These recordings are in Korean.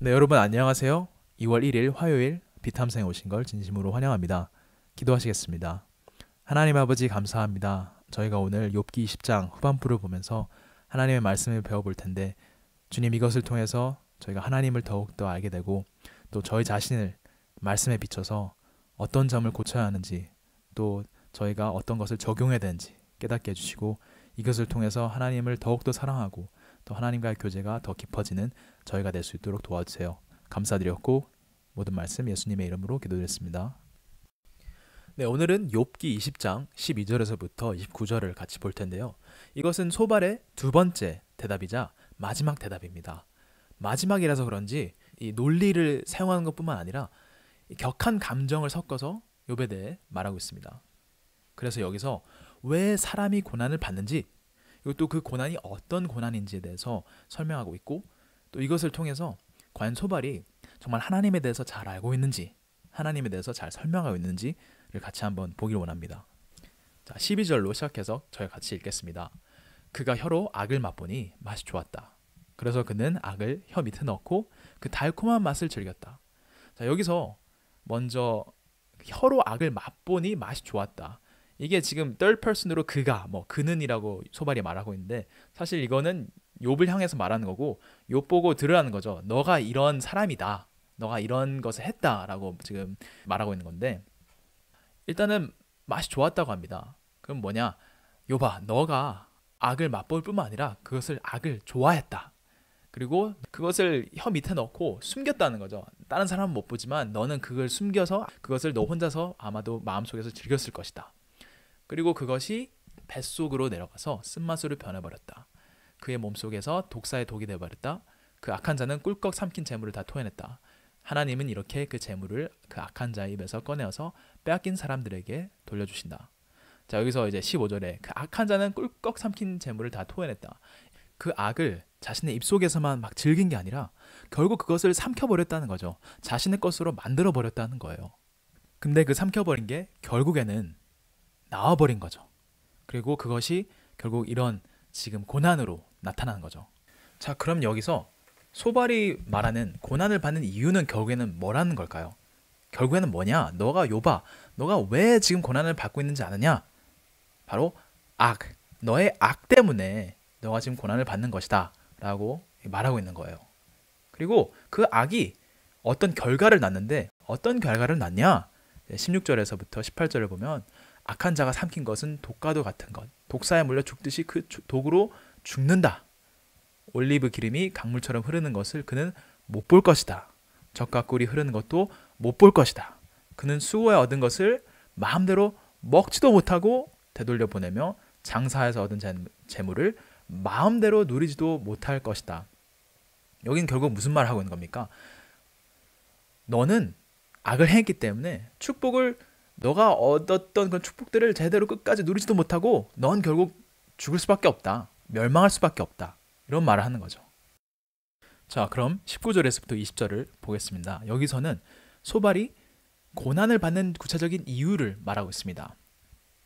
네, 여러분 안녕하세요. 2월 1일 화요일 비탐생에 오신 걸 진심으로 환영합니다. 기도하시겠습니다. 하나님 아버지 감사합니다. 저희가 오늘 욥기 20장 후반부를 보면서 하나님의 말씀을 배워볼 텐데 주님 이것을 통해서 저희가 하나님을 더욱더 알게 되고 또 저희 자신을 말씀에 비춰서 어떤 점을 고쳐야 하는지 또 저희가 어떤 것을 적용해야 되는지 깨닫게 해주시고 이것을 통해서 하나님을 더욱더 사랑하고 또 하나님과의 교제가 더 깊어지는 저희가 될 수 있도록 도와주세요. 감사드렸고 모든 말씀 예수님의 이름으로 기도드렸습니다. 네, 오늘은 욥기 20장 12절에서부터 29절을 같이 볼 텐데요. 이것은 소발의 두 번째 대답이자 마지막 대답입니다. 마지막이라서 그런지 이 논리를 사용하는 것뿐만 아니라 격한 감정을 섞어서 욥에 대해 말하고 있습니다. 그래서 여기서 왜 사람이 고난을 받는지 그리고 또 그 고난이 어떤 고난인지에 대해서 설명하고 있고 또 이것을 통해서 과연 소발이 정말 하나님에 대해서 잘 알고 있는지 하나님에 대해서 잘 설명하고 있는지를 같이 한번 보기를 원합니다. 자, 12절로 시작해서 저희 같이 읽겠습니다. 그가 혀로 악을 맛보니 맛이 좋았다. 그래서 그는 악을 혀 밑에 넣고 그 달콤한 맛을 즐겼다. 자, 여기서 먼저 혀로 악을 맛보니 맛이 좋았다. 이게 지금 third person으로 그가 그는이라고 소발이 말하고 있는데 사실 이거는 욥을 향해서 말하는 거고 욥 보고 들으라는 거죠. 너가 이런 사람이다. 너가 이런 것을 했다라고 지금 말하고 있는 건데 일단은 맛이 좋았다고 합니다. 그럼 뭐냐? 욥아, 너가 악을 맛볼 뿐만 아니라 그것을 악을 좋아했다. 그리고 그것을 혀 밑에 넣고 숨겼다는 거죠. 다른 사람은 못 보지만 너는 그걸 숨겨서 그것을 너 혼자서 아마도 마음속에서 즐겼을 것이다. 그리고 그것이 뱃속으로 내려가서 쓴맛으로 변해버렸다. 그의 몸속에서 독사의 독이 되어버렸다. 그 악한 자는 꿀꺽 삼킨 재물을 다 토해냈다. 하나님은 이렇게 그 재물을 그 악한 자의 입에서 꺼내어서 빼앗긴 사람들에게 돌려주신다. 자, 여기서 이제 15절에 그 악한 자는 꿀꺽 삼킨 재물을 다 토해냈다. 그 악을 자신의 입속에서만 막 즐긴 게 아니라 결국 그것을 삼켜버렸다는 거죠. 자신의 것으로 만들어버렸다는 거예요. 근데 그 삼켜버린 게 결국에는 나와버린 거죠. 그리고 그것이 결국 이런 지금 고난으로 나타나는 거죠. 자, 그럼 여기서 소발이 말하는 고난을 받는 이유는 결국에는 뭐라는 걸까요? 결국에는 뭐냐? 너가 욥아, 너가 왜 지금 고난을 받고 있는지 아느냐? 바로 악, 너의 악 때문에 너가 지금 고난을 받는 것이다 라고 말하고 있는 거예요. 그리고 그 악이 어떤 결과를 낳는데 어떤 결과를 낳냐? 16절에서부터 18절을 보면 악한 자가 삼킨 것은 독과도 같은 것, 독사에 물려 죽듯이 그 독으로 죽는다. 올리브 기름이 강물처럼 흐르는 것을 그는 못 볼 것이다. 젖과 꿀이 흐르는 것도 못 볼 것이다. 그는 수고에 얻은 것을 마음대로 먹지도 못하고 되돌려 보내며 장사해서 얻은 재물을 마음대로 누리지도 못할 것이다. 여긴 결국 무슨 말을 하고 있는 겁니까? 너는 악을 행했기 때문에 축복을 너가 얻었던 그런 축복들을 제대로 끝까지 누리지도 못하고 넌 결국 죽을 수밖에 없다. 멸망할 수밖에 없다. 이런 말을 하는 거죠. 자, 그럼 19절에서부터 20절을 보겠습니다. 여기서는 소발이 고난을 받는 구체적인 이유를 말하고 있습니다.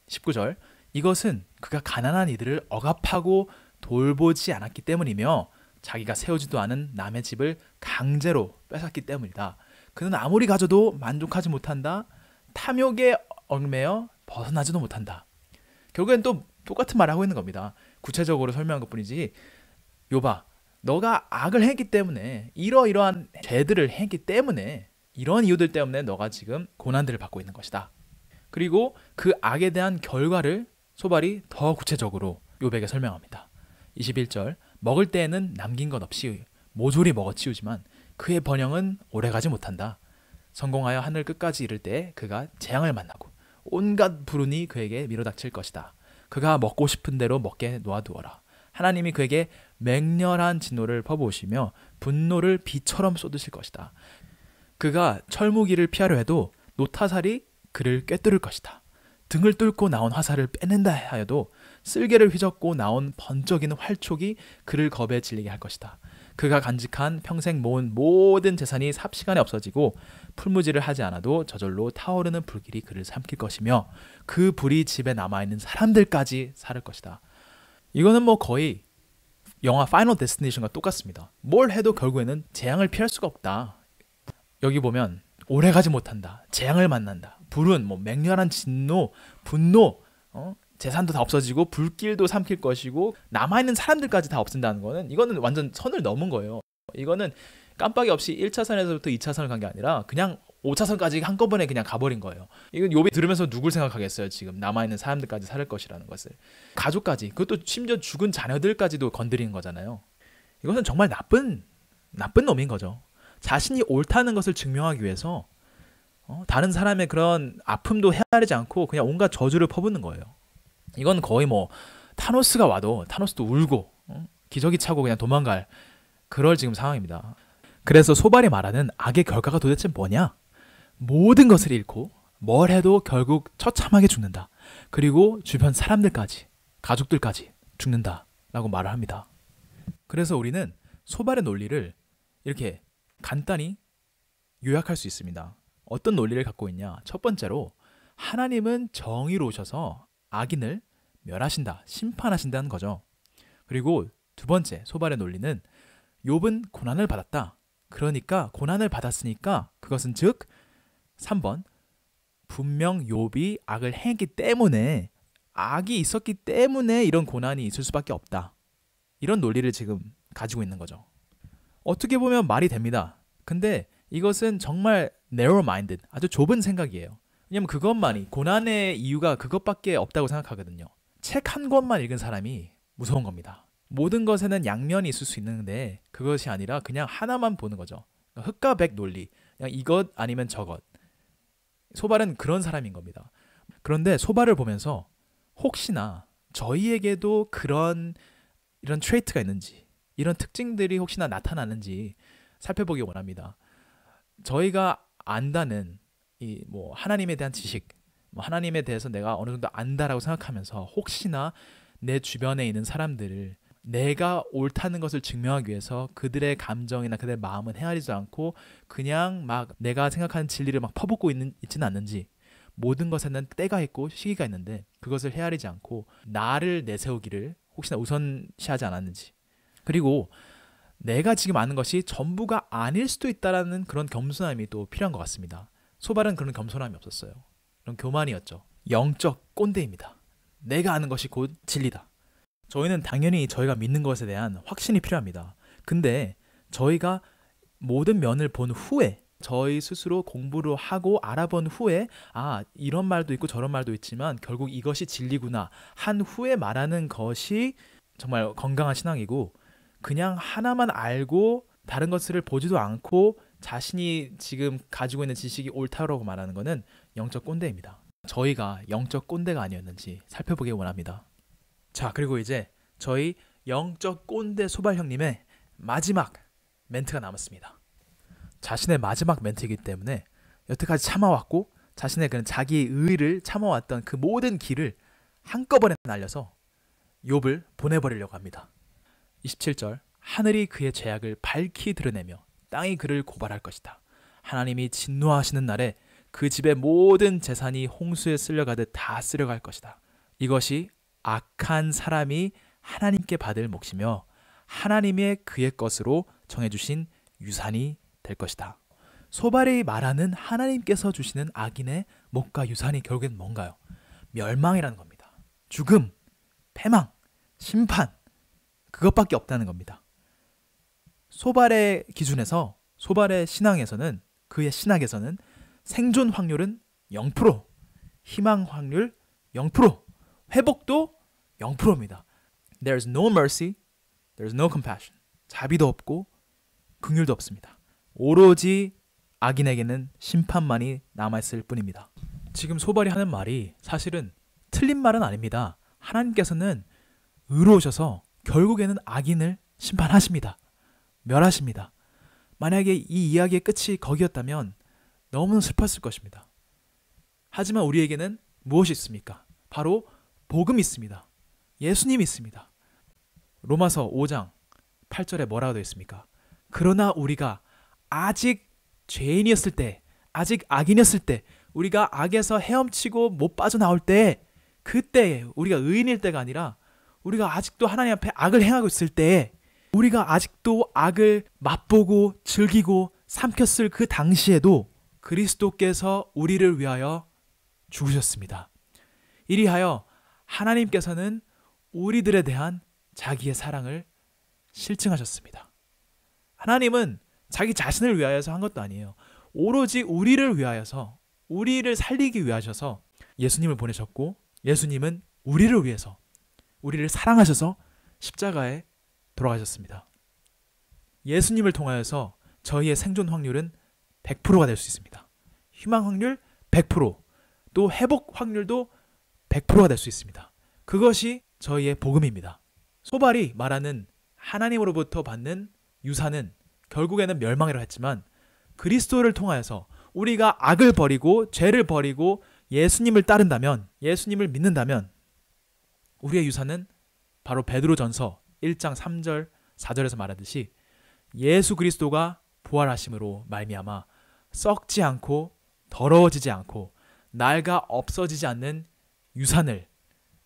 19절, 이것은 그가 가난한 이들을 억압하고 돌보지 않았기 때문이며 자기가 세우지도 않은 남의 집을 강제로 뺏었기 때문이다. 그는 아무리 가져도 만족하지 못한다. 탐욕에 얽매여 벗어나지도 못한다. 결국엔 또 똑같은 말을 하고 있는 겁니다. 구체적으로 설명한 것뿐이지 욥아, 너가 악을 했기 때문에 이러이러한 죄들을 했기 때문에 이런 이유들 때문에 너가 지금 고난들을 받고 있는 것이다. 그리고 그 악에 대한 결과를 소발이 더 구체적으로 욥에게 설명합니다. 21절, 먹을 때에는 남긴 것 없이 모조리 먹어치우지만 그의 번영은 오래가지 못한다. 성공하여 하늘 끝까지 이를 때 그가 재앙을 만나고 온갖 불운이 그에게 밀어닥칠 것이다. 그가 먹고 싶은 대로 먹게 놓아두어라. 하나님이 그에게 맹렬한 진노를 퍼부으시며 분노를 비처럼 쏟으실 것이다. 그가 철무기를 피하려 해도 노타살이 그를 꿰뚫을 것이다. 등을 뚫고 나온 화살을 빼낸다 하여도 쓸개를 휘젓고 나온 번쩍이는 활촉이 그를 겁에 질리게 할 것이다. 그가 간직한 평생 모은 모든 재산이 삽시간에 없어지고 풀무지를 하지 않아도 저절로 타오르는 불길이 그를 삼킬 것이며 그 불이 집에 남아있는 사람들까지 사를 것이다. 이거는 거의 영화 파이널 데스티네이션과 똑같습니다. 뭘 해도 결국에는 재앙을 피할 수가 없다. 여기 보면 오래가지 못한다. 재앙을 만난다. 불은 뭐 맹렬한 진노, 분노, 재산도 다 없어지고 불길도 삼킬 것이고 남아있는 사람들까지 다 없앤다는 거는 이거는 완전 선을 넘은 거예요. 이거는 깜빡이 없이 1차선에서부터 2차선을 간 게 아니라 그냥 5차선까지 한꺼번에 그냥 가버린 거예요. 이건 욥이 들으면서 누굴 생각하겠어요. 지금 남아있는 사람들까지 살을 것이라는 것을. 가족까지, 그것도 심지어 죽은 자녀들까지도 건드리는 거잖아요. 이것은 정말 나쁜 놈인 거죠. 자신이 옳다는 것을 증명하기 위해서 다른 사람의 그런 아픔도 헤아리지 않고 그냥 온갖 저주를 퍼붓는 거예요. 이건 거의 뭐 타노스가 와도 타노스도 울고 기저귀 차고 그냥 도망갈 그럴 지금 상황입니다. 그래서 소발이 말하는 악의 결과가 도대체 뭐냐? 모든 것을 잃고 뭘 해도 결국 처참하게 죽는다. 그리고 주변 사람들까지, 가족들까지 죽는다 라고 말을 합니다. 그래서 우리는 소발의 논리를 이렇게 간단히 요약할 수 있습니다. 어떤 논리를 갖고 있냐? 첫 번째로 하나님은 정의로우셔서 악인을 멸하신다, 심판하신다는 거죠. 그리고 두 번째 소발의 논리는 욥은 고난을 받았다. 그러니까 고난을 받았으니까 그것은 즉 3번 분명 욥이 악을 행했기 때문에 악이 있었기 때문에 이런 고난이 있을 수밖에 없다. 이런 논리를 지금 가지고 있는 거죠. 어떻게 보면 말이 됩니다. 근데 이것은 정말 narrow-minded, 아주 좁은 생각이에요. 왜냐면 그것만이 고난의 이유가 그것밖에 없다고 생각하거든요. 책 한 권만 읽은 사람이 무서운 겁니다. 모든 것에는 양면이 있을 수 있는데 그것이 아니라 그냥 하나만 보는 거죠. 흑과 백 논리, 그냥 이것 아니면 저것. 소발은 그런 사람인 겁니다. 그런데 소발을 보면서 혹시나 저희에게도 이런 트레이트가 있는지, 이런 특징들이 혹시나 나타나는지 살펴보기 원합니다. 저희가 안다는 이 뭐 하나님에 대한 지식, 하나님에 대해서 내가 어느 정도 안다라고 생각하면서 혹시나 내 주변에 있는 사람들을 내가 옳다는 것을 증명하기 위해서 그들의 감정이나 그들의 마음은 헤아리지 않고 그냥 막 내가 생각하는 진리를 막 퍼붓고 있지는 않는지, 모든 것에는 때가 있고 시기가 있는데 그것을 헤아리지 않고 나를 내세우기를 혹시나 우선시하지 않았는지, 그리고 내가 지금 아는 것이 전부가 아닐 수도 있다라는 그런 겸손함이 또 필요한 것 같습니다. 소발은 그런 겸손함이 없었어요. 그런 교만이었죠. 영적 꼰대입니다. 내가 아는 것이 곧 진리다. 저희는 당연히 저희가 믿는 것에 대한 확신이 필요합니다. 근데 저희가 모든 면을 본 후에, 저희 스스로 공부를 하고 알아본 후에 이런 말도 있고 저런 말도 있지만 결국 이것이 진리구나 한 후에 말하는 것이 정말 건강한 신앙이고, 그냥 하나만 알고 다른 것을 보지도 않고 자신이 지금 가지고 있는 지식이 옳다고 말하는 것은 영적 꼰대입니다. 저희가 영적 꼰대가 아니었는지 살펴보기 원합니다. 자, 그리고 이제 저희 영적 꼰대 소발 형님의 마지막 멘트가 남았습니다. 자신의 마지막 멘트이기 때문에 여태까지 참아왔고 자신의 그런 자기 의의를 참아왔던 그 모든 길을 한꺼번에 날려서 욥을 보내버리려고 합니다. 27절, 하늘이 그의 죄악을 밝히 드러내며 땅이 그를 고발할 것이다. 하나님이 진노하시는 날에 그 집의 모든 재산이 홍수에 쓸려가듯 다 쓸려갈 것이다. 이것이 악한 사람이 하나님께 받을 몫이며 하나님의 그의 것으로 정해주신 유산이 될 것이다. 소발이 말하는 하나님께서 주시는 악인의 몫과 유산이 결국엔 뭔가요? 멸망이라는 겁니다. 죽음, 패망, 심판, 그것밖에 없다는 겁니다. 소발의 기준에서, 소발의 신앙에서는, 그의 신학에서는 생존 확률은 0%, 희망 확률 0%, 회복도 0%입니다. There's no mercy, there's no compassion. 자비도 없고 긍휼도 없습니다. 오로지 악인에게는 심판만이 남아있을 뿐입니다. 지금 소발이 하는 말이 사실은 틀린 말은 아닙니다. 하나님께서는 의로우셔서 결국에는 악인을 심판하십니다. 멸하십니다. 만약에 이 이야기의 끝이 거기였다면 너무나 슬펐을 것입니다. 하지만 우리에게는 무엇이 있습니까? 바로 복음이 있습니다. 예수님이 있습니다. 로마서 5장 8절에 뭐라고 되어 있습니까? 그러나 우리가 아직 죄인이었을 때, 아직 악인이었을 때, 우리가 악에서 헤엄치고 못 빠져나올 때, 그때 우리가 의인일 때가 아니라 우리가 아직도 하나님 앞에 악을 행하고 있을 때 우리가 아직도 악을 맛보고 즐기고 삼켰을 그 당시에도 그리스도께서 우리를 위하여 죽으셨습니다. 이리하여 하나님께서는 우리들에 대한 자기의 사랑을 실증하셨습니다. 하나님은 자기 자신을 위하여서 한 것도 아니에요. 오로지 우리를 위하여서, 우리를 살리기 위하셔서 예수님을 보내셨고, 예수님은 우리를 위해서, 우리를 사랑하셔서 십자가에 돌아가셨습니다. 예수님을 통하여서 저희의 생존 확률은 100%가 될 수 있습니다. 희망 확률 100%, 또 회복 확률도 100%가 될 수 있습니다. 그것이 저희의 복음입니다. 소발이 말하는 하나님으로부터 받는 유산은 결국에는 멸망이라 했지만, 그리스도를 통하여서 우리가 악을 버리고 죄를 버리고 예수님을 따른다면, 예수님을 믿는다면 우리의 유산은 바로 베드로전서 1장 3절 4절에서 말하듯이 예수 그리스도가 부활하심으로 말미암아 썩지 않고 더러워지지 않고 낡아 없어지지 않는 유산을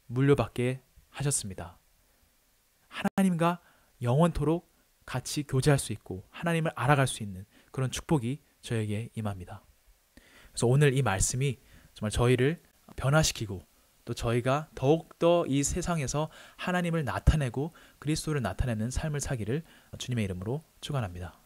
물려받게 하셨습니다. 하나님과 영원토록 같이 교제할 수 있고 하나님을 알아갈 수 있는 그런 축복이 저에게 임합니다. 그래서 오늘 이 말씀이 정말 저희를 변화시키고 또 저희가 더욱더 이 세상에서 하나님을 나타내고 그리스도를 나타내는 삶을 사기를 주님의 이름으로 축원합니다.